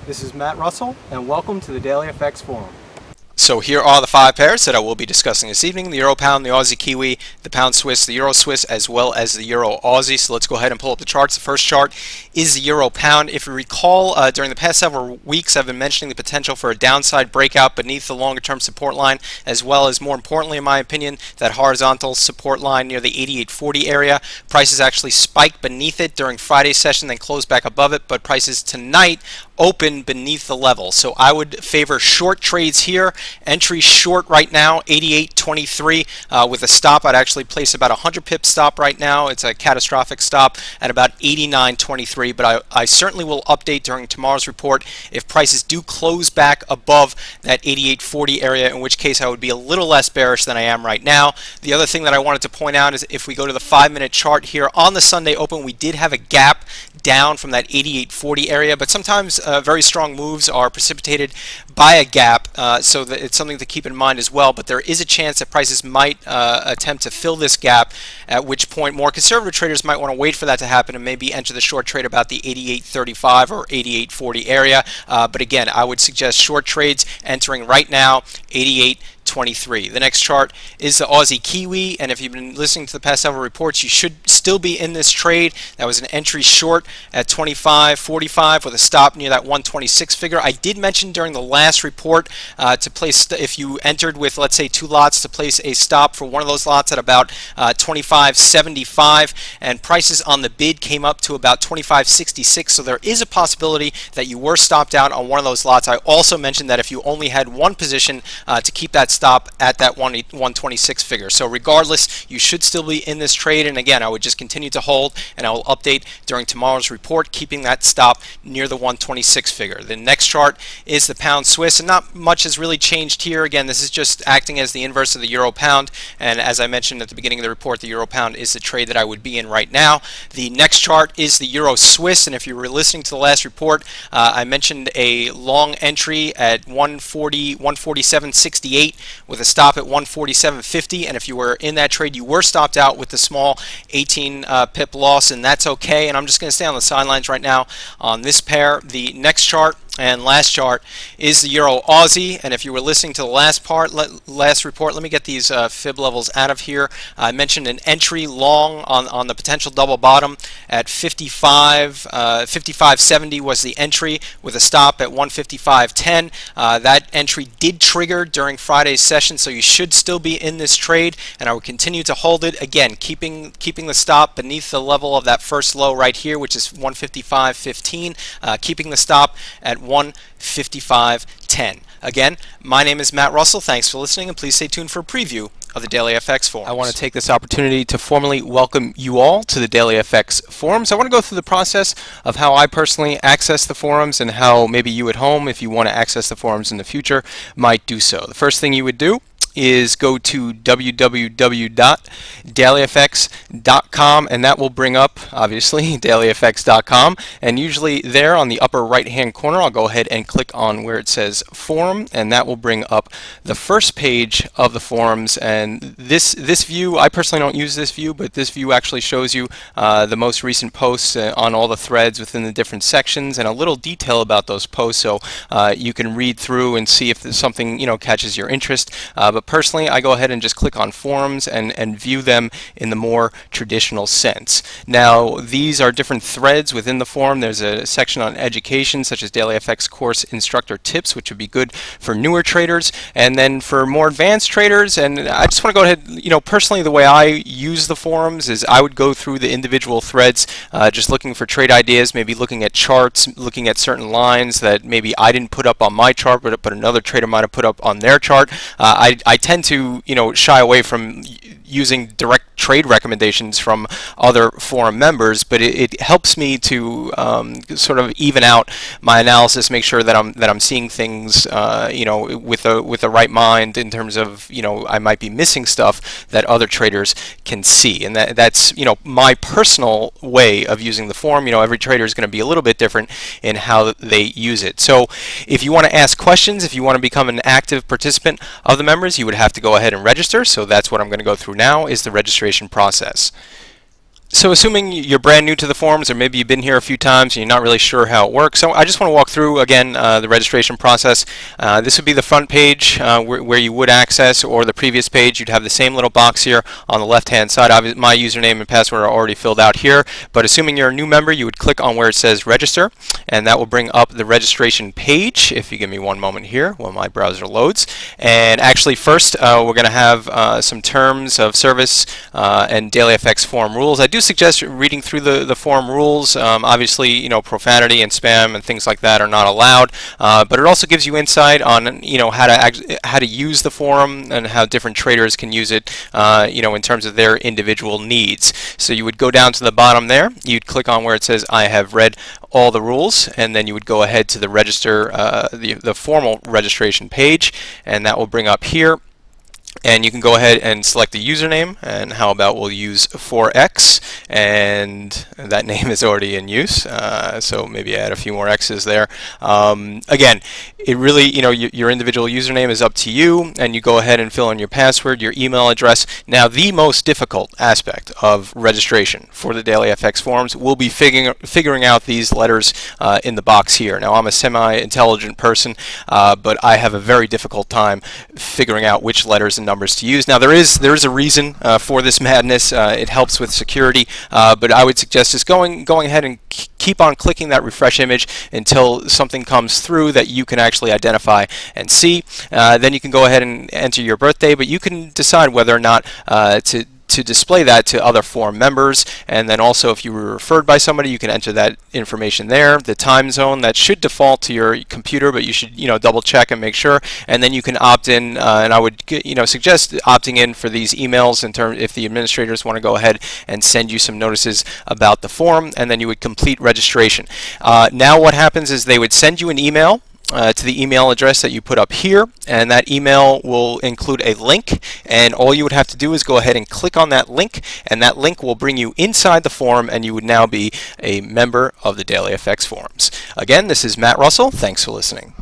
This is Matt Russell, and welcome to the Daily FX Forum. So here are the 5 pairs that I will be discussing this evening: the Euro Pound, the Aussie Kiwi, the Pound Swiss, the Euro Swiss, as well as the Euro Aussie. So let's go ahead and pull up the charts. The first chart is the Euro Pound. If you recall, during the past several weeks, I've been mentioning the potential for a downside breakout beneath the longer-term support line, as well as, more importantly, in my opinion, that horizontal support line near the 88.40 area. Prices actually spiked beneath it during Friday's session, then closed back above it, but prices tonight open beneath the level. So I would favor short trades here. Entry short right now, 88.23 with a stop. I'd actually place about a 100 pip stop right now. It's a catastrophic stop at about 89.23, but I certainly will update during tomorrow's report if prices do close back above that 88.40 area, in which case I would be a little less bearish than I am right now. The other thing that I wanted to point out is if we go to the 5-minute chart here on the Sunday open, we did have a gap down from that 88.40 area, but sometimes very strong moves are precipitated by a gap, so that it's something to keep in mind as well. But there is a chance that prices might attempt to fill this gap, at which point more conservative traders might want to wait for that to happen and maybe enter the short trade about the 88.35 or 88.40 area. But again, I would suggest short trades entering right now, 88.23. The next chart is the Aussie Kiwi, and if you've been listening to the past several reports, you should still be in this trade. That was an entry short at 25.45 with a stop near that 126 figure. I did mention during the last report to place, if you entered with, let's say, 2 lots, to place a stop for one of those lots at about 25.75, and prices on the bid came up to about 25.66, so there is a possibility that you were stopped out on one of those lots. I also mentioned that if you only had one position, to keep that stop at that 126 figure. So regardless, you should still be in this trade, and again, I would just continue to hold, and I will update during tomorrow's report, keeping that stop near the 126 figure. The next chart is the Pound Swiss, and not much has really changed here. Again, this is just acting as the inverse of the Euro Pound, and as I mentioned at the beginning of the report, the Euro Pound is the trade that I would be in right now. The next chart is the Euro Swiss, and if you were listening to the last report, I mentioned a long entry at 147.68 with a stop at 147.50, and if you were in that trade, you were stopped out with the small 18 pip loss, and that's okay. And I'm just going to stay on the sidelines right now on this pair. The next chart and last chart is the Euro Aussie, and if you were listening to the last report, let me get these fib levels out of here. I mentioned an entry long on the potential double bottom at 55.70 was the entry with a stop at 155.10. That entry did trigger during Friday's session, so you should still be in this trade, and I would continue to hold it. Again, keeping the stop beneath the level of that first low right here, which is 155.15. Keeping the stop at 155.10. Again, my name is Matt Russell. Thanks for listening, and please stay tuned for a preview of the Daily FX Forums. I want to take this opportunity to formally welcome you all to the Daily FX Forums. I want to go through the process of how I personally access the forums and how maybe you at home, if you want to access the forums in the future, might do so. The first thing you would do is go to www.dailyfx.com, and that will bring up, obviously, dailyfx.com, and usually there on the upper right hand corner I'll go ahead and click on where it says forum, and that will bring up the first page of the forums. And this view, I personally don't use this view, but this view actually shows you the most recent posts on all the threads within the different sections, and a little detail about those posts, so you can read through and see if there's something catches your interest. But personally, I go ahead and just click on forums and view them in the more traditional sense. Now, these are different threads within the forum. There's a section on education, such as Daily FX course instructor tips, which would be good for newer traders, and then for more advanced traders. And I just want to go ahead, personally, the way I use the forums is I would go through the individual threads, just looking for trade ideas, maybe looking at charts, looking at certain lines that maybe I didn't put up on my chart, but another trader might have put up on their chart. I tend to, shy away from using direct trade recommendations from other forum members, but it helps me to sort of even out my analysis, make sure that I'm seeing things with the right mind in terms of I might be missing stuff that other traders can see, and that's my personal way of using the forum. Every trader is going to be a little bit different in how they use it. So if you want to ask questions, if you want to become an active participant of the members, you would have to go ahead and register. So that's what I'm going to go through now, is the registration process. So assuming you're brand new to the forums, or maybe you've been here a few times and you're not really sure how it works, so I just want to walk through again the registration process. This would be the front page where you would access, or the previous page. You'd have the same little box here on the left hand side. My username and password are already filled out here, but assuming you're a new member, you would click on where it says register, and that will bring up the registration page. If you give me one moment here while my browser loads. And actually first we're going to have some terms of service and DailyFX forum rules. I do suggest reading through the forum rules. Obviously, you know, profanity and spam and things like that are not allowed, but it also gives you insight on, you know, how to use the forum and how different traders can use it, you know, in terms of their individual needs. So you would go down to the bottom there, you'd click on where it says I have read all the rules, and then you would go ahead to the register, the formal registration page, and that will bring up here. And you can go ahead and select the username, and how about we'll use 4x, and that name is already in use, so maybe add a few more x's there. Again, it really, you know, your individual username is up to you, and you go ahead and fill in your password, your email address. Now, the most difficult aspect of registration for the DailyFX forums will be figuring out these letters in the box here. Now, I'm a semi-intelligent person, but I have a very difficult time figuring out which letters and numbers to use. Now, there is a reason for this madness. It helps with security, but I would suggest just going ahead and keep on clicking that refresh image until something comes through that you can actually identify and see. Then you can go ahead and enter your birthday, but you can decide whether or not to display that to other forum members. And then also, if you were referred by somebody, you can enter that information there. The time zone, that should default to your computer, but you should, you know, double check and make sure. And then you can opt in, and I would, you know, suggest opting in for these emails in terms if the administrators want to go ahead and send you some notices about the forum, and then you would complete registration. Now what happens is they would send you an email to the email address that you put up here, and that email will include a link, and all you would have to do is go ahead and click on that link, and that link will bring you inside the forum, and you would now be a member of the DailyFX forums. Again, this is Matt Russell. Thanks for listening.